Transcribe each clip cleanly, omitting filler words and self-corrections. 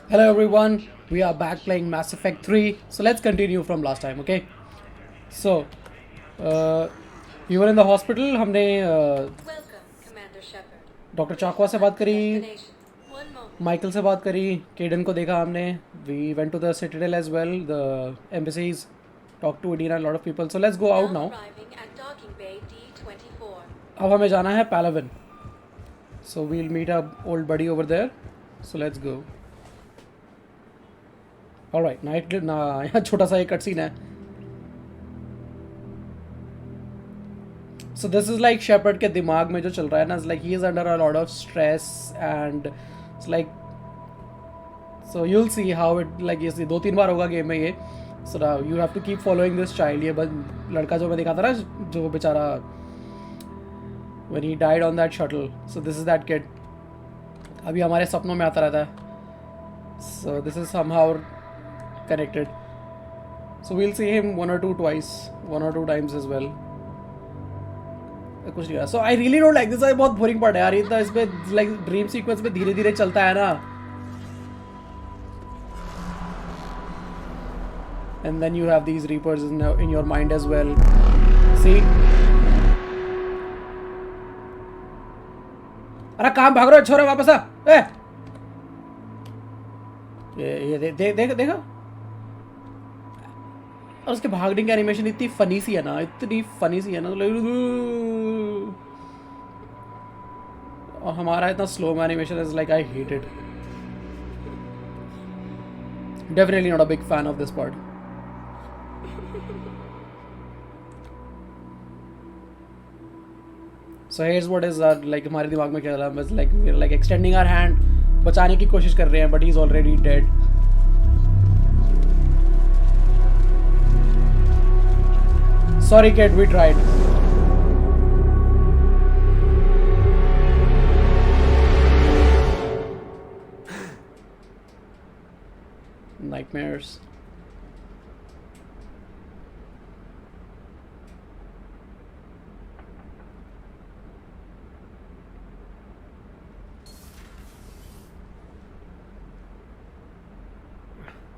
Hello everyone, we are back playing Mass Effect 3. So let's continue from last time, okay? So, uh, we were in the hospital. हमने Welcome, Commander Shepard. Doctor चाकवा से बात करी, Destination. One moment. Michael से बात करी, केडन को देखा हमने. We went to the Citadel as well, the embassies, talked to Edina, a lot of people. So let's go out Now now. arriving at docking bay D24. अब हमें जाना है Palawan. So we'll meet our old buddy over there. So let's go. Alright, night ना यहाँ छोटा सा एक cut scene है. So this is like Shepard के दिमाग में जो चल रहा है ना, it's like he is under a lot of stress and it's like, so you'll see how it like ये 2-3 बार होगा गेम में ये. So now you have to keep following this child. ये बस लड़का जो मैं दिखा था ना, जो बेचारा when he died on that shuttle. So this is that kid. अभी हमारे सपनों में आता रहता है. So this is somehow connected. So we'll see him one or two times as well. कुछ नहीं. So I really don't like this. ये बहुत boring part है यार. इतना इसमें like dream sequence में धीरे धीरे चलता है ना. And then you have these reapers in your mind as well. See? अरे काम भाग रहा है छोरा, वापस आ. ए ये देखा. और उसके भागने की एनिमेशन इतनी फनी सी है ना, और हमारा इतना स्लो में animation is like I hate it. Definitely not a big fan of this part. So here's what is like हमारे दिमाग में क्या चल रहा है. बस लाइक एक्सटेंडिंग आवर हैंड, बचाने की कोशिश कर रहे हैं, but he is already dead. Sorry kid, we tried. Nightmares.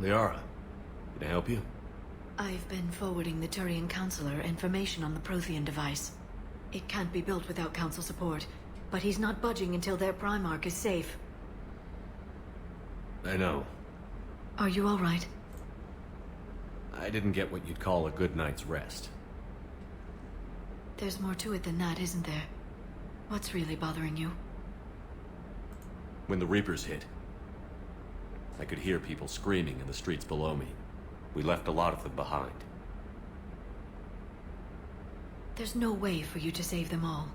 Liara, can I help you? I've been forwarding the Turian Counselor information on the Prothean device. It can't be built without Council support, but he's not budging until their Primarch is safe. I know. Are you all right? I didn't get what you'd call a good night's rest. There's more to it than that, isn't there? What's really bothering you? When the Reapers hit, I could hear people screaming in the streets below me. We left a lot of them behind. There's no way for you to save them all.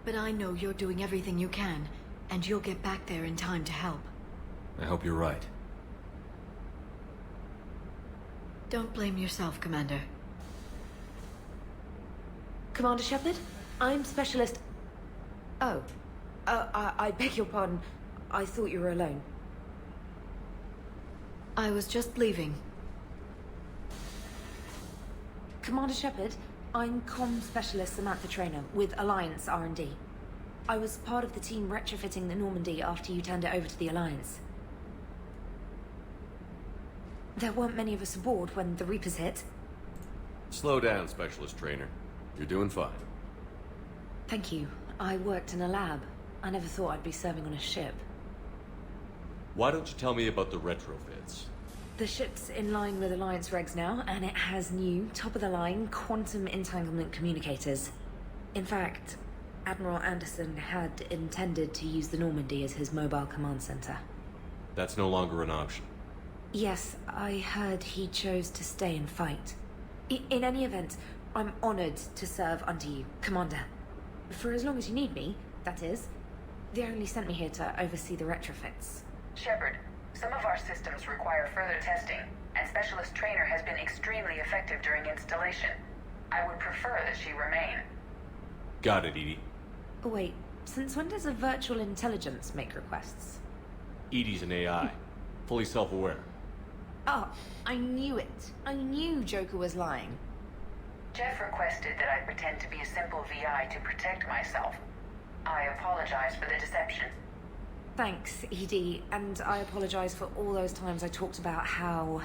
But I know you're doing everything you can, and you'll get back there in time to help. I hope you're right. Don't blame yourself, Commander. Commander Shepard, I'm Specialist... Oh. I beg your pardon. I thought you were alone. I was just leaving. Commander Shepard, I'm Comm Specialist Samantha Traynor with Alliance R&D. I was part of the team retrofitting the Normandy after you turned it over to the Alliance. There weren't many of us aboard when the Reapers hit. Slow down, Specialist Trainer. You're doing fine. Thank you. I worked in a lab. I never thought I'd be serving on a ship. Why don't you tell me about the retrofits? The ship's in line with Alliance regs now, and it has new, top-of-the-line quantum entanglement communicators. In fact, Admiral Anderson had intended to use the Normandy as his mobile command center. That's no longer an option. Yes, I heard he chose to stay and fight. In any event, I'm honored to serve under you, Commander. For as long as you need me, that is. They only sent me here to oversee the retrofits. Shepard, some of our systems require further testing, and Specialist Trainer has been extremely effective during installation. I would prefer that she remain. Got it, Edie. Wait, since when does a virtual intelligence make requests? Edie's an AI. Fully self-aware. Oh, I knew it. I knew Joker was lying. Jeff requested that I pretend to be a simple VI to protect myself. I apologize for the deception. Thanks, Edie, and I apologize for all those times I talked about how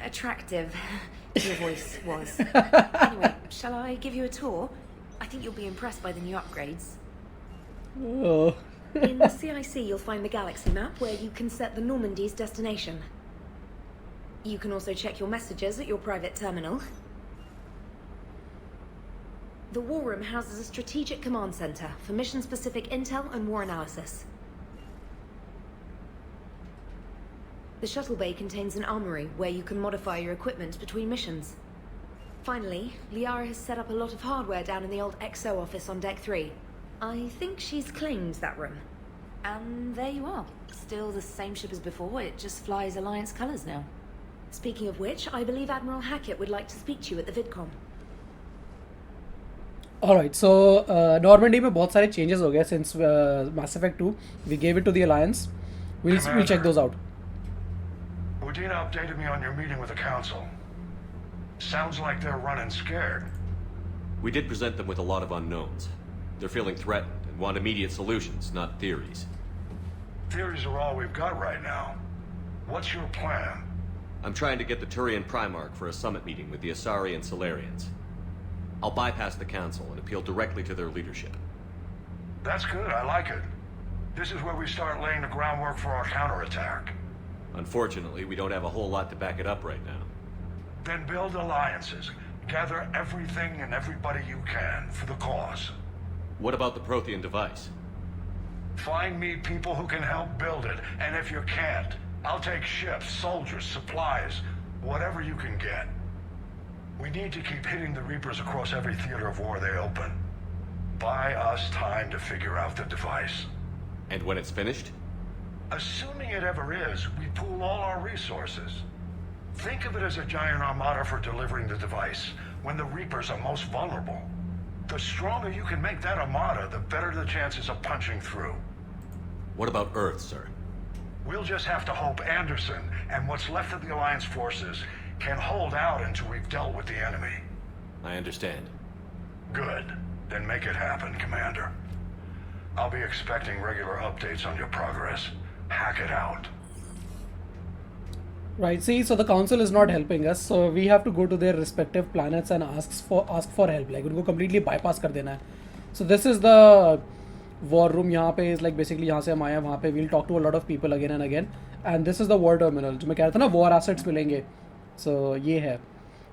attractive your voice was. Anyway, shall I give you a tour? I think you'll be impressed by the new upgrades. Oh. In the CIC, you'll find the galaxy map where you can set the Normandy's destination. You can also check your messages at your private terminal. The War Room houses a strategic command center for mission-specific intel and war analysis. The shuttle bay contains an armory where you can modify your equipment between missions. Finally, Liara has set up a lot of hardware down in the old XO office on Deck 3. I think she's claimed that room. And there you are. Still the same ship as before, it just flies Alliance colors now. Speaking of which, I believe Admiral Hackett would like to speak to you at the VidCon. Alright, so Normandy में बहुत सारे changes हो गए since Mass Effect 2. We gave it to the Alliance. We'll check those out. Udina updated me on your meeting with the Council. Sounds like they're running scared. We did present them with a lot of unknowns. They're feeling threatened and want immediate solutions, not theories. Theories are all we've got right now. What's your plan? I'm trying to get the Turian Primarch for a summit meeting with the Asari and Solarians. I'll bypass the Council and appeal directly to their leadership. That's good, I like it. This is where we start laying the groundwork for our counterattack. Unfortunately, we don't have a whole lot to back it up right now. Then build alliances. Gather everything and everybody you can for the cause. What about the Prothean device? Find me people who can help build it, and if you can't, I'll take ships, soldiers, supplies, whatever you can get. We need to keep hitting the Reapers across every theater of war they open. Buy us time to figure out the device. And when it's finished? Assuming it ever is, we pool all our resources. Think of it as a giant armada for delivering the device, when the Reapers are most vulnerable. The stronger you can make that armada, the better the chances of punching through. What about Earth, sir? We'll just have to hope Anderson and what's left of the Alliance forces can hold out until we've dealt with the enemy. I understand. Good. Then make it happen, Commander. I'll be expecting regular updates on your progress. Hack it out. Right, see, so the council is not helping us, so we have to go to their respective planets and ask for help, like उनको completely bypass कर देना है. So this is the war room. यहाँ पे is like basically यहाँ से हम आए हैं वहाँ पे we'll talk to a lot of people again and again, and this is the war terminal. जो मैं कह रहा था ना war assets मिलेंगे, so ये है.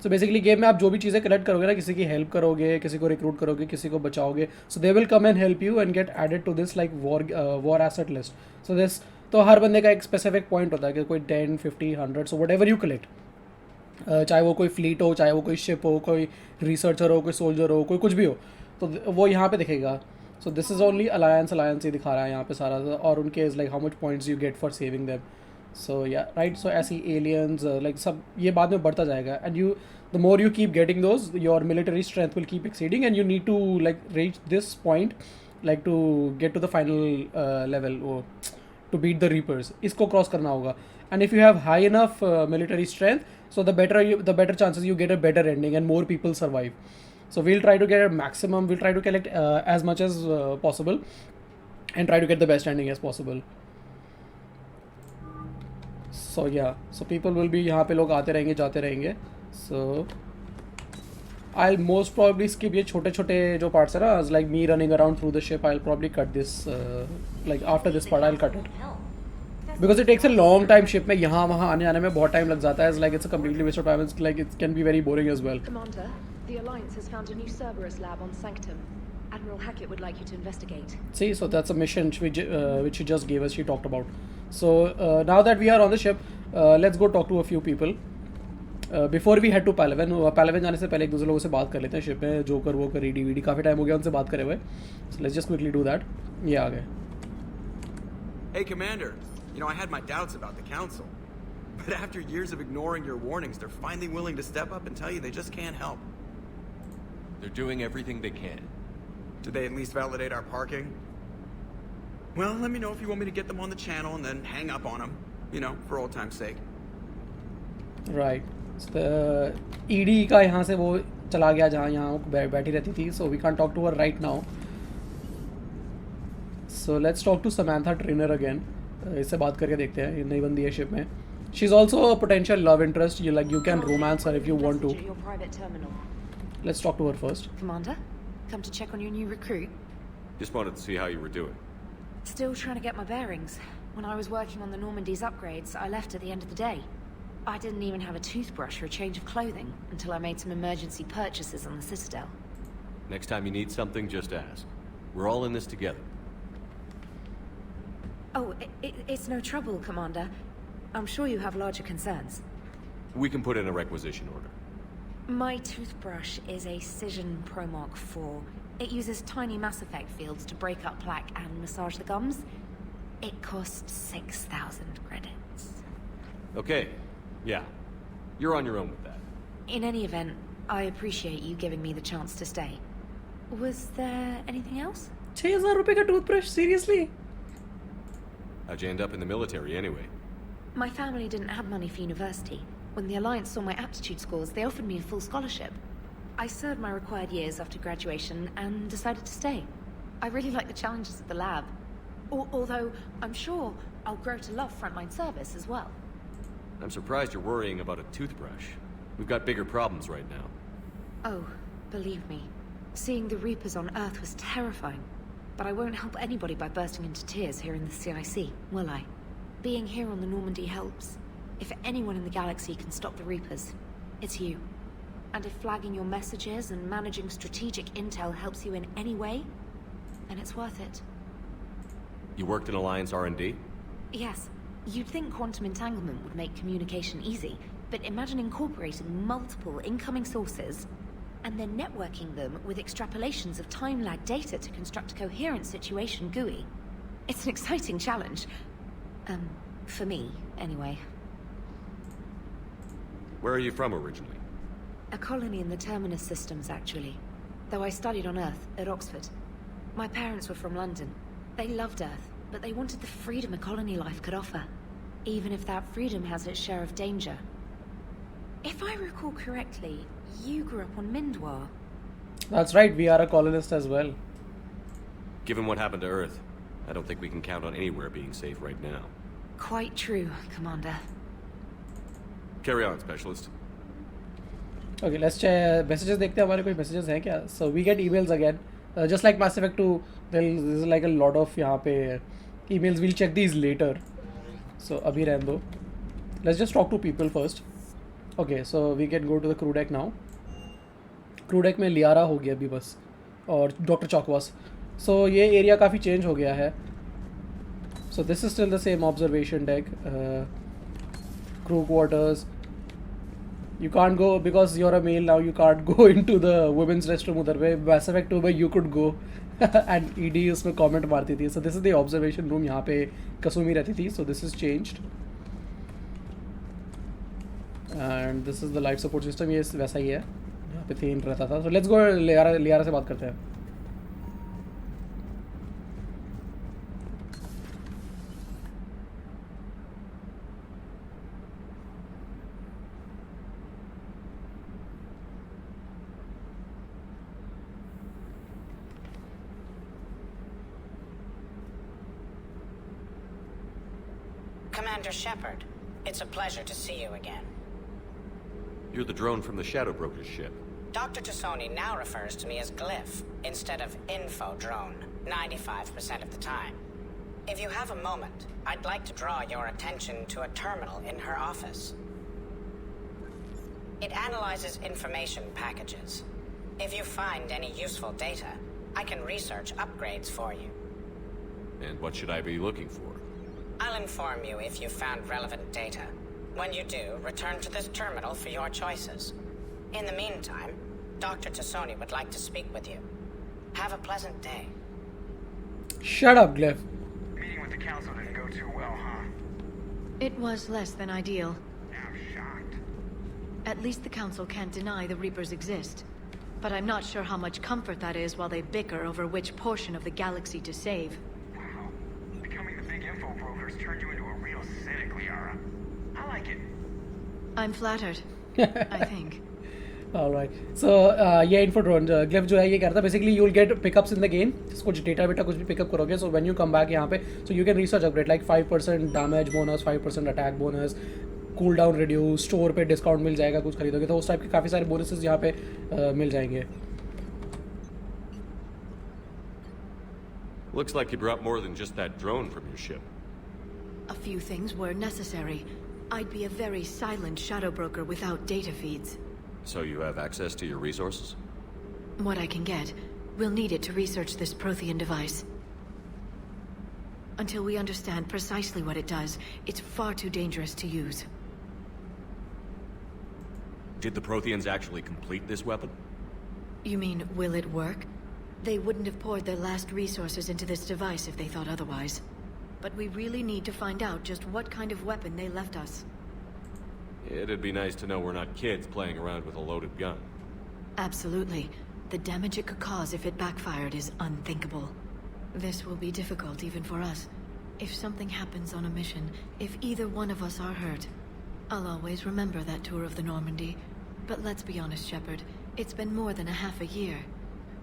So basically गेम में आप जो भी चीज़ें कलेक्ट करोगे ना, किसी की हेल्प करोगे, किसी को रिक्रूट करोगे, किसी को बचाओगे, so they will come and help you and get added to this like war asset list. So this तो हर बंदे का एक स्पेसिफिक पॉइंट होता है कि कोई 10, 50, 100, सो व्हाटएवर यू कलेक्ट, चाहे वो कोई फ्लीट हो, चाहे वो कोई शिप हो, कोई रिसर्चर हो, कोई सोल्जर हो, कोई कुछ भी हो, तो वो यहाँ पे दिखेगा. So this is only alliance ही दिखा रहा है यहाँ पे सारा, और उनके is like how much points you get for saving them. So yeah right, सो ऐसी एलियंस लाइक सब ये बाद में बढ़ता जाएगा, and you the more you keep getting those your military strength will keep exceeding, and you need to like reach this point like to get to the final level, वो to beat the Reapers. इसको cross करना होगा, and if you have high enough military strength, so the better chances you get a better ending and more people survive. So we'll try to get a maximum, we'll try to collect as much as possible and try to get the best ending as possible. So yeah, so people will be यहाँ पे लोग आते रहेंगे जाते रहेंगे. So I'll most probably skip ये छोटे छोटे जो parts है ना, like me running around through the ship. I'll probably cut this like after this part I'll cut it because it takes a long time. ship में यहाँ वहाँ आने जाने में बहुत time लग जाता है. It's like it's a completely waste of time. It's like it can be very boring as well. Commander, the Alliance has found a new Cerberus lab on Sanctum. Admiral Hackett would like you to investigate. See, so that's a mission which she just gave us. She talked about. So now that we are on the ship, let's go talk to a few people. Before we head to pavilion जाने से पहले एक दूसरे लोगों से बात कर लेते हैं शिप में. जोकर वो करी डी काफ़ी टाइम हो गया उनसे बात करे हुए. So let's just quickly do that. ये आ गए. Hey, Commander. You know, I had my doubts about the Council. But after years of ignoring your warnings, they're finally willing to step up and tell you they just can't help. They're doing everything they can. Did they at least validate our parking? Well, let me know if you want me to get them on the channel and then hang up on them. You know, for old time's sake. Right. ED का यहाँ से वो चला गया जहाँ यहाँ बैठी रहती थी. So we can talk to her right now. So let's talk to Samantha Trainer again. इससे बात करके देखते हैं, ये नई बंदी है शिप में. She's also a potential love interest. You can romance her if you want to. Your private terminal. Let's talk to her first. Commander, come to check on your new recruit. Just wanted to see how you were doing. Still trying to get my bearings. When I was working on the Normandy's upgrades, I left at the end of the day. I didn't even have a toothbrush or a change of clothing until I made some emergency purchases on the Citadel. Next time you need something, just ask. We're all in this together. Oh, it's no trouble, Commander. I'm sure you have larger concerns. We can put in a requisition order. My toothbrush is a Cision Pro Mark 4. It uses tiny Mass Effect fields to break up plaque and massage the gums. It costs 6,000 credits. Okay. Yeah. You're on your own with that. In any event, I appreciate you giving me the chance to stay. Was there anything else? 6,000 रुपए का toothbrush? Seriously? How'd you end up in the military anyway? My family didn't have money for university. When the Alliance saw my aptitude scores, they offered me a full scholarship. I served my required years after graduation and decided to stay. I really like the challenges of the lab. Although, I'm sure I'll grow to love frontline service as well. I'm surprised you're worrying about a toothbrush. We've got bigger problems right now. Oh, believe me. Seeing the Reapers on Earth was terrifying. But I won't help anybody by bursting into tears here in the CIC, will I? Being here on the Normandy helps. If anyone in the galaxy can stop the Reapers, it's you. And if flagging your messages and managing strategic intel helps you in any way, then it's worth it. You worked in Alliance R&D? Yes. You'd think quantum entanglement would make communication easy, but imagine incorporating multiple incoming sources and then networking them with extrapolations of time-lag data to construct a coherent situation GUI. It's an exciting challenge. For me, anyway. Where are you from originally? A colony in the Terminus systems, actually. Though I studied on Earth, at Oxford. My parents were from London. They loved Earth, but they wanted the freedom a colony life could offer. Even if that freedom has its share of danger. If I recall correctly, you grew up on Mindwar. That's right, we are a colonist as well. Given what happened to Earth, I don't think we can count on anywhere being safe right now. Quite true, Commander. Carry on, Specialist. Okay, let's check messages. देखते हैं हमारे कोई messages हैं क्या? So we get emails again. Just like Mass Effect 2, there's like a lot of यहाँ पे emails. We'll check these later. So अभी रहने दो. Let's just talk to people first. Okay, so we can go to the crew deck now. Crew deck में लियारा हो गया अभी बस और डॉक्टर चौकवास. So ये एरिया काफ़ी चेंज हो गया है. So this is still the same observation deck. Crew quarters. You can't go because you're a male now. You can't go into the women's restroom उधर पे. Mass Effect 2 में you could go. And ED उसमें comment मारती थी. So this is the observation room. यहाँ पे कसुमी रहती थी. So this is changed. And this is the life support system. ये वैसा ही है. यहाँ पे थीन रहता था. So let's go लियारा से बात करते हैं. Commander Shepard, it's a pleasure to see you again. You're the drone from the Shadow Broker's ship. Dr. Tasoni now refers to me as Glyph instead of Info Drone, 95% of the time. If you have a moment, I'd like to draw your attention to a terminal in her office. It analyzes information packages. If you find any useful data, I can research upgrades for you. And what should I be looking for? I'll inform you if you've found relevant data. When you do, return to this terminal for your choices. In the meantime, Dr. Tasoni would like to speak with you. Have a pleasant day. Shut up, Glyph. Meeting with the council didn't go too well, huh? It was less than ideal. I'm shocked. At least the council can't deny the Reapers exist. But I'm not sure how much comfort that is while they bicker over which portion of the galaxy to save. Wow. Becoming the big info broker's turned you into a real cynic, Liara. I like it. I'm flattered. I think. Alright. So ये info drone glyph जो है ये कहता है basically you will get pickups in the game. कुछ data बेटा कुछ भी pick up करोगे, so when you come back यहाँ पे so you can research upgrade like 5% damage bonus, 5% attack bonus, cooldown reduce, store पे discount मिल जाएगा कुछ खरीदोगे तो उस टाइप के काफ़ी सारे bonuses यहाँ पे मिल जाएंगे. Looks like you brought more than just that drone from your ship. A few things were necessary. I'd be a very silent shadow broker without data feeds. So you have access to your resources? What I can get. We'll need it to research this Prothean device. Until we understand precisely what it does, it's far too dangerous to use. Did the Protheans actually complete this weapon? You mean, will it work? They wouldn't have poured their last resources into this device if they thought otherwise. But we really need to find out just what kind of weapon they left us. It'd be nice to know we're not kids playing around with a loaded gun. Absolutely. The damage it could cause if it backfired is unthinkable. This will be difficult even for us. If something happens on a mission, if either one of us are hurt, I'll always remember that tour of the Normandy. But let's be honest, Shepard. It's been more than a half a year.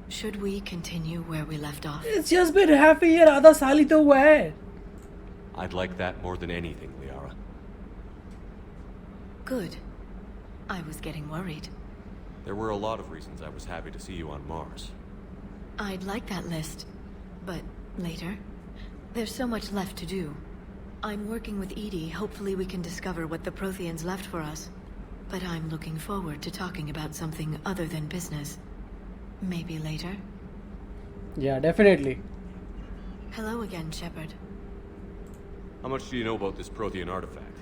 Should we continue where we left off? It's just been half a year. आधा साल ही तो हुआ है. I'd like that more than anything, Liara. Good. I was getting worried. There were a lot of reasons I was happy to see you on Mars. I'd like that list. But later? There's so much left to do. I'm working with Edie. Hopefully we can discover what the Protheans left for us. But I'm looking forward to talking about something other than business. Maybe later? Yeah, definitely. Hello again, Shepard. How much do you know about this Prothean artifact?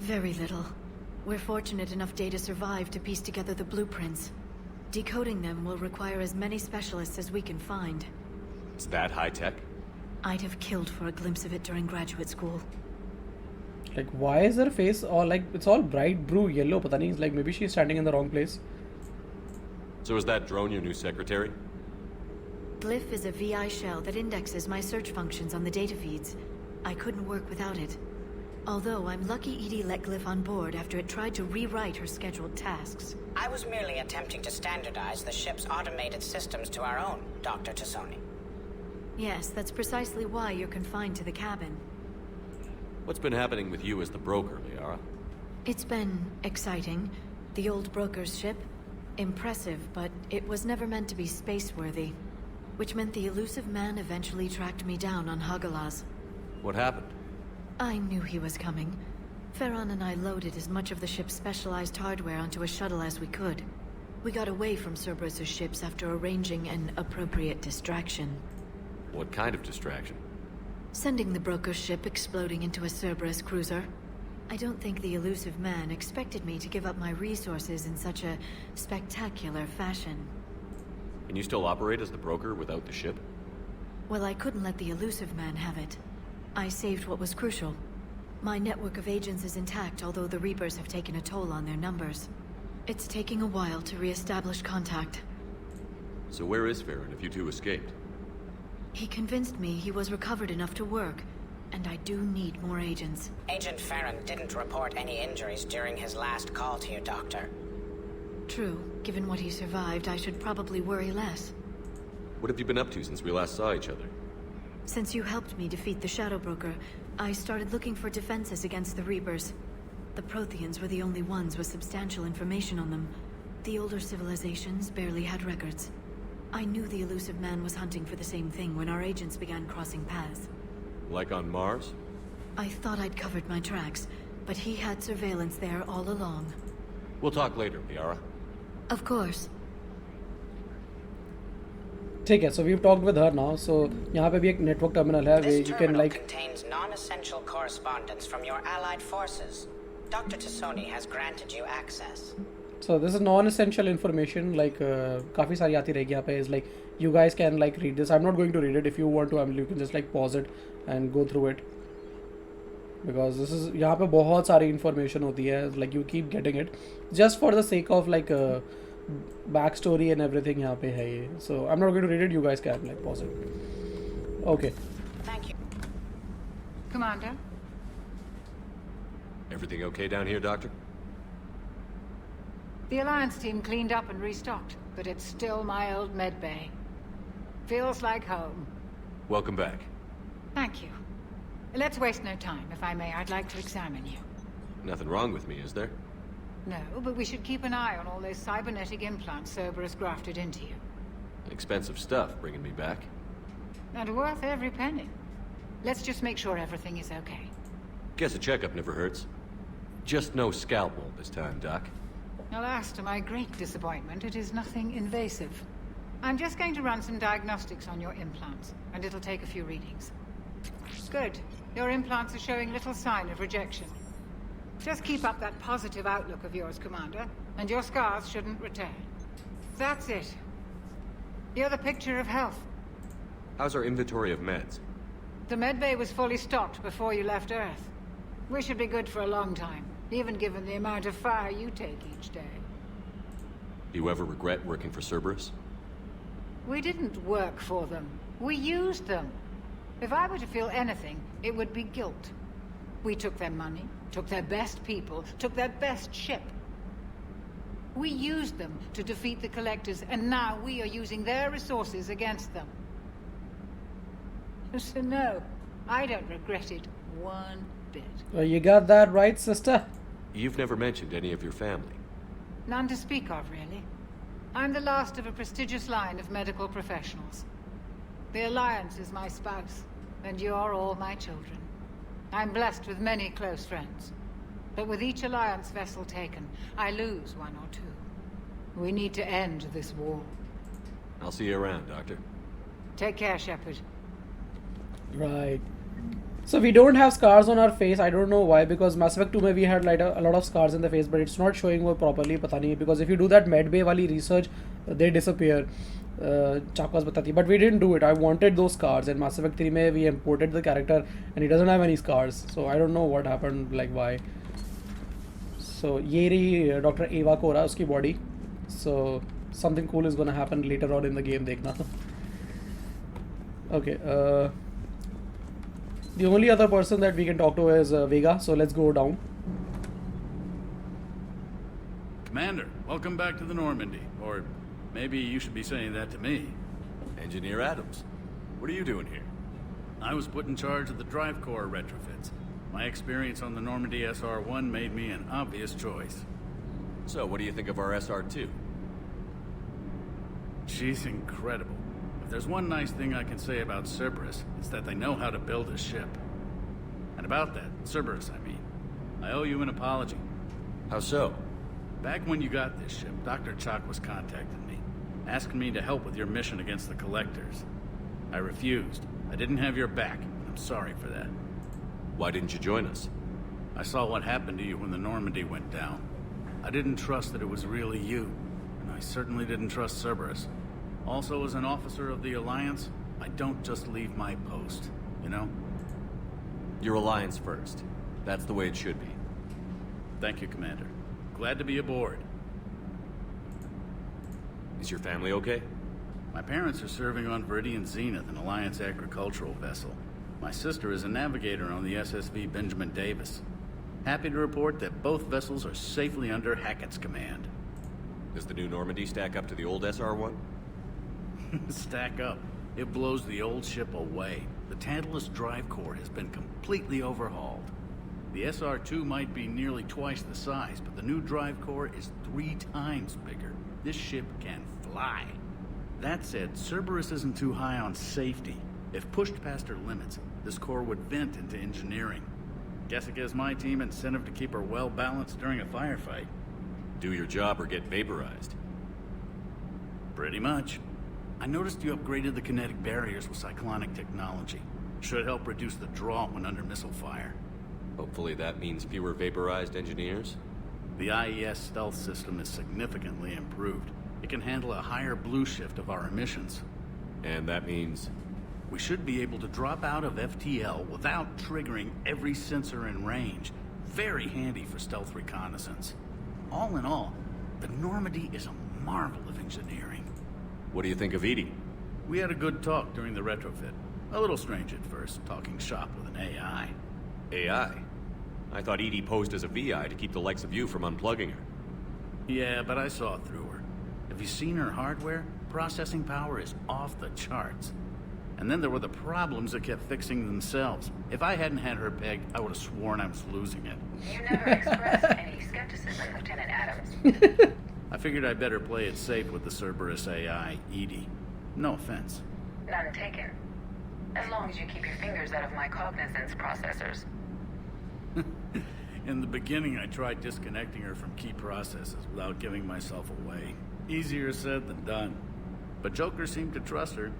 Very little. We're fortunate enough Data survived to piece together the blueprints. Decoding them will require as many specialists as we can find. It's that high-tech? I'd have killed for a glimpse of it during graduate school. Like, why is her face all like, it's all bright blue yellow, pata nahi, it's like maybe she's standing in the wrong place. So is that drone your new secretary? Glyph is a VI shell that indexes my search functions on the data feeds. I couldn't work without it. Although I'm lucky Edie let Glyph on board after it tried to rewrite her scheduled tasks. I was merely attempting to standardize the ship's automated systems to our own, Dr. Tasoni. Yes, that's precisely why you're confined to the cabin. What's been happening with you as the broker, Liara? It's been exciting. The old broker's ship? Impressive, but it was never meant to be space-worthy. Which meant the elusive man eventually tracked me down on Hagalaz. What happened? I knew he was coming. Ferron and I loaded as much of the ship's specialized hardware onto a shuttle as we could. We got away from Cerberus' ships after arranging an appropriate distraction. What kind of distraction? Sending the broker's ship exploding into a Cerberus cruiser. I don't think the elusive man expected me to give up my resources in such a spectacular fashion. Can you still operate as the broker without the ship? Well, I couldn't let the elusive man have it. I saved what was crucial. My network of agents is intact, although the Reapers have taken a toll on their numbers. It's taking a while to re-establish contact. So where is Farron if you two escaped? He convinced me he was recovered enough to work, and I do need more agents. Agent Farron didn't report any injuries during his last call to you, Doctor. True. Given what he survived, I should probably worry less. What have you been up to since we last saw each other? Since you helped me defeat the Shadow Broker, I started looking for defenses against the Reapers. The Protheans were the only ones with substantial information on them. The older civilizations barely had records. I knew the elusive man was hunting for the same thing when our agents began crossing paths. Like on Mars? I thought I'd covered my tracks, but he had surveillance there all along. We'll talk later, Liara. Of course. ठीक है, so we've talked with her now. So यहाँ पे भी एक network terminal है where This you can terminal like. contains non-essential correspondence from your allied forces. Dr. Tasoni has granted you access. So this is non-essential information. Like काफी सारी आती रहेगी यहाँ पे. Is like you guys can like read this. I'm not going to read it. If you want to, you can just like pause it and go through it. Because this is यहाँ पे बहुत सारी information होती है. Like you keep getting it just for the sake of like backstory and everything यहाँ पे है ये. So I'm not going to read it. You guys can like pause it. Okay. Thank you. Commander? Everything okay down here, Doctor? The Alliance team cleaned up and restocked, but it's still my old med bay. Feels like home. Welcome back. Thank you. Let's waste no time. If I may, I'd like to examine you. Nothing wrong with me, is there? No, but we should keep an eye on all those cybernetic implants Cerberus grafted into you. Expensive stuff bringing me back. And worth every penny. Let's just make sure everything is okay. Guess a checkup never hurts. Just no scalpel this time, Doc. Alas, to my great disappointment, it is nothing invasive. I'm just going to run some diagnostics on your implants, and it'll take a few readings. Good. Your implants are showing little sign of rejection. Just keep up that positive outlook of yours, Commander, and your scars shouldn't return. That's it. You're the picture of health. How's our inventory of meds? The medbay was fully stocked before you left Earth. We should be good for a long time, even given the amount of fire you take each day. Do you ever regret working for Cerberus? We didn't work for them. We used them. If I were to feel anything, it would be guilt. We took their money, took their best people, took their best ship. We used them to defeat the Collectors, and now we are using their resources against them. So no, I don't regret it one bit. Well, you got that right, sister. You've never mentioned any of your family. None to speak of, really. I'm the last of a prestigious line of medical professionals. The Alliance is my spouse, and you're all my children. I'm blessed with many close friends. But with each Alliance vessel taken, I lose one or two. We need to end this war. I'll see you around, Doctor. Take care, Shepard. Right. So we don't have scars on our face. I don't know why, because Mass Effect 2 mein we had like a lot of scars in the face, but it's not showing वो properly. पता नहीं, because if you do that medbay वाली research, they disappear. Chakwas बताती, but we didn't do it. I wanted those scars. In Mass Effect 3 में we imported the character and he doesn't have any scars. So I don't know what happened, like why. So ये रही Dr. Eva Cora, उसकी body. So something cool is gonna happen later on in the game. देखना. Okay. The only other person that we can talk to is Vega, so let's go down. Commander, welcome back to the Normandy. Or maybe you should be saying that to me. Engineer Adams, what are you doing here? I was put in charge of the drive core retrofits. My experience on the Normandy SR-1 made me an obvious choice. So, what do you think of our SR-2? She's incredible. If there's one nice thing I can say about Cerberus, it's that they know how to build a ship. And about that, Cerberus, I mean, I owe you an apology. How so? Back when you got this ship, Dr. Chakwas contacted me, asking me to help with your mission against the Collectors. I refused. I didn't have your back, and I'm sorry for that. Why didn't you join us? I saw what happened to you when the Normandy went down. I didn't trust that it was really you, and I certainly didn't trust Cerberus. Also, as an officer of the Alliance, I don't just leave my post, you know? Your Alliance first. That's the way it should be. Thank you, Commander. Glad to be aboard. Is your family okay? My parents are serving on Viridian Zenith, an Alliance agricultural vessel. My sister is a navigator on the SSV Benjamin Davis. Happy to report that both vessels are safely under Hackett's command. Does the new Normandy stack up to the old SR-1? Stack up. It blows the old ship away. The Tantalus drive core has been completely overhauled. The SR-2 might be nearly twice the size, but the new drive core is 3 times bigger. This ship can fly. That said, Cerberus isn't too high on safety. If pushed past her limits, this core would vent into engineering. Guess it gives my team incentive to keep her well balanced during a firefight. Do your job or get vaporized. Pretty much. I noticed you upgraded the kinetic barriers with cyclonic technology. Should help reduce the draw when under missile fire. Hopefully that means fewer vaporized engineers. The IES stealth system is significantly improved. It can handle a higher blue shift of our emissions. And that means? We should be able to drop out of FTL without triggering every sensor in range. Very handy for stealth reconnaissance. All in all, the Normandy is a marvel of engineering. What do you think of Edie? We had a good talk during the retrofit. A little strange at first, talking shop with an AI. AI? I thought Edie posed as a VI to keep the likes of you from unplugging her. Yeah, but I saw through her. Have you seen her hardware? Processing power is off the charts. And then there were the problems that kept fixing themselves. If I hadn't had her pegged, I would have sworn I was losing it. You never expressed any skepticism, Lieutenant Adams. I figured I'd better play it safe with the Cerberus AI, Edie. No offense. None taken. As long as you keep your fingers out of my cognizance processors. In the beginning, I tried disconnecting her from key processes without giving myself away. Easier said than done. But Joker seemed to trust her,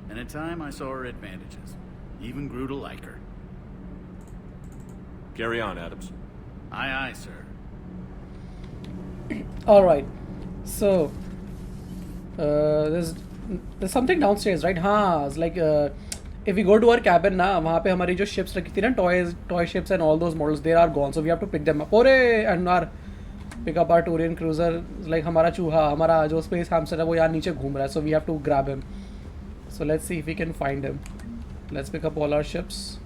and in time I saw her advantages. Even grew to like her. Carry on, Adams. Aye, aye, sir. All right. So there's something downstairs, right? हाँ, it's like if we go to our cabin ना, वहाँ पे हमारी जो ships रखी थी ना, toy ships and all those models, they are gone. So we have to pick them up. ओरे and our pick up our Turian cruiser. Like हमारा चूहा, हमारा जो space hamster है वो यहाँ नीचे घूम रहा है. So we have to grab him. So let's see if we can find him. Let's pick up all our ships.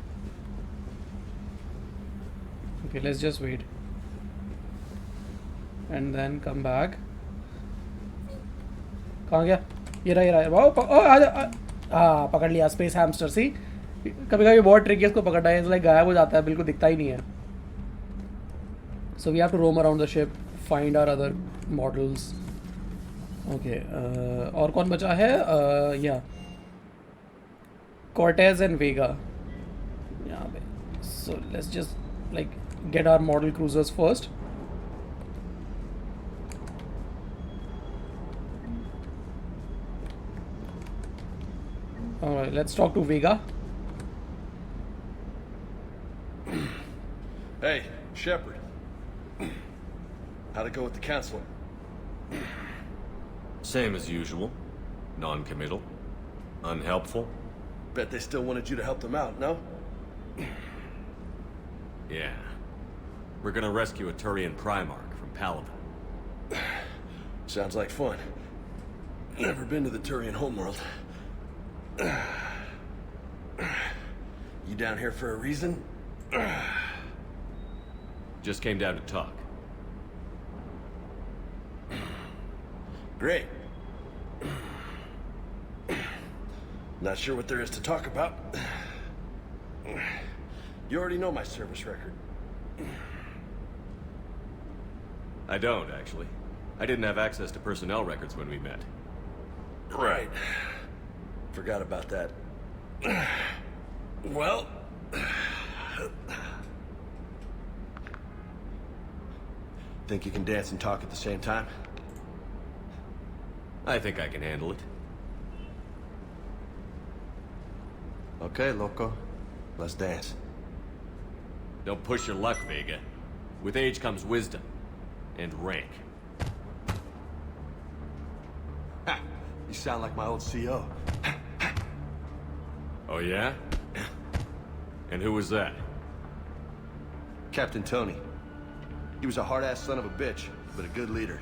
Okay, let's just wait. And then come back. कहाँ गया? ये रहा वाओ पकड़ लिया स्पेस हैमस्टर सी कभी कभी बहुत tricky है इसको पकड़ना है लाइक गायब हो जाता है बिल्कुल दिखता ही नहीं है so we have to roam around the ship find our other models okay और कौन बचा है yeah Cortez and Vega यहाँ पे so let's just like get our model cruisers first. Alright, let's talk to Vega. Hey, Shepard. How'd it go with the council? Same as usual. Non-committal. Unhelpful. Bet they still wanted you to help them out, no? Yeah. We're gonna rescue a Turian Primarch from Palaven. Sounds like fun. Never been to the Turian homeworld. You down here for a reason? Just came down to talk. Great. Not sure what there is to talk about. You already know my service record. I don't, actually. I didn't have access to personnel records when we met. Right. Forgot about that. Well... Think you can dance and talk at the same time? I think I can handle it. Okay, Loco. Let's dance. Don't push your luck, Vega. With age comes wisdom. And rank. Ha! You sound like my old CO. Oh yeah? And who was that? Captain Tony. He was a hard-ass son of a bitch, but a good leader.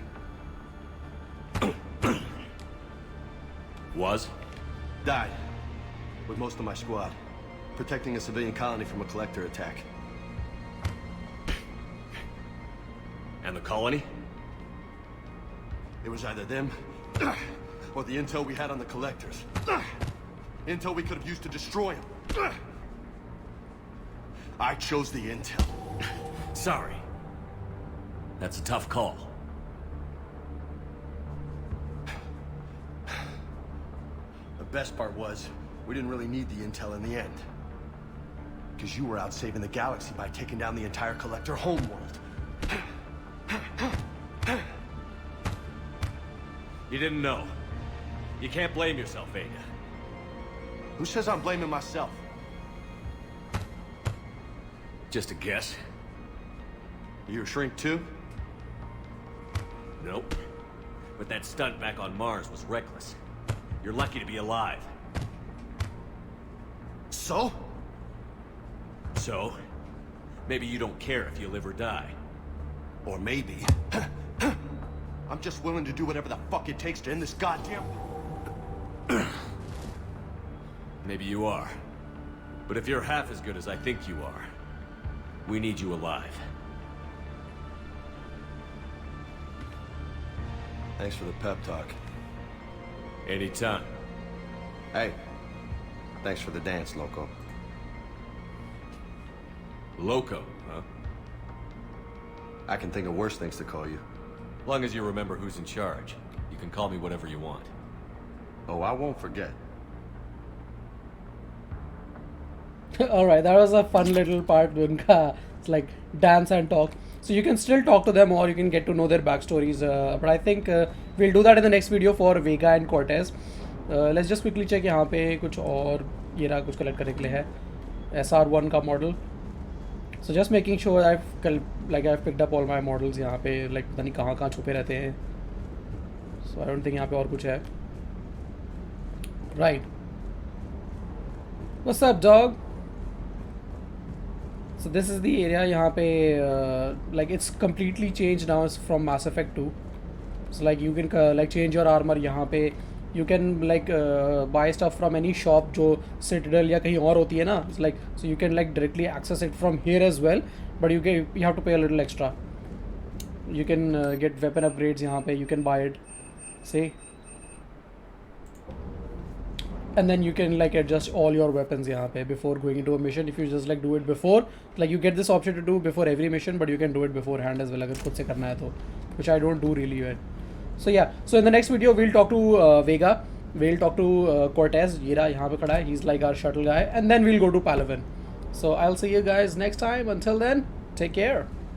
Was? Died. With most of my squad. Protecting a civilian colony from a collector attack. And the colony? It was either them, or the intel we had on the collectors. Intel we could have used to destroy them. I chose the intel. Sorry. That's a tough call. The best part was, we didn't really need the intel in the end. Because you were out saving the galaxy by taking down the entire collector homeworld. You didn't know. You can't blame yourself, Vega. Who says I'm blaming myself? Just a guess. You a shrink too? Nope. But that stunt back on Mars was reckless. You're lucky to be alive. So? So? Maybe you don't care if you live or die. Or maybe... I'm just willing to do whatever the fuck it takes to end this goddamn... Maybe you are. But if you're half as good as I think you are, we need you alive. Thanks for the pep talk. Anytime. Hey, thanks for the dance, Loco. Loco, huh? I can think of worse things to call you. Long as you remember who's in charge, you can call me whatever you want. Oh, I won't forget. Alright, that was a fun little part. Unka, it's like dance and talk. So you can still talk to them or you can get to know their backstories. But I think we'll do that in the next video for Vega and Cortez. Let's just quickly check यहाँ पे कुछ और ये रहा कुछ collect करने के लिए है SR1 का model. So just making sure I've picked up all my models यहाँ पे like पता नहीं कहाँ छुपे रहते हैं. So I don't think यहाँ पे और कुछ है. Right. What's up, dog? So this is the area यहाँ पे like it's completely changed now from Mass Effect 2. So like you can like change your armor यहाँ पे. You can like buy stuff from any shop जो Citadel या कहीं और होती है ना. It's like so you can like directly access it from here as well, but you have to pay a little extra. You can get weapon upgrades यहाँ पे. You can buy it. See. And then you can like adjust all your weapons यहाँ पे before going into a mission. If you just like do it before, like you get this option to do before every mission, but you can do it beforehand as well अगर खुद से करना है तो, which I don't do really well. So yeah, so in the next video we'll talk to Vega, we'll talk to Cortez. ये रहा यहाँ पे खड़ा है. He's like our shuttle guy, and then we'll go to Palaven. So I'll see you guys next time. Until then, take care.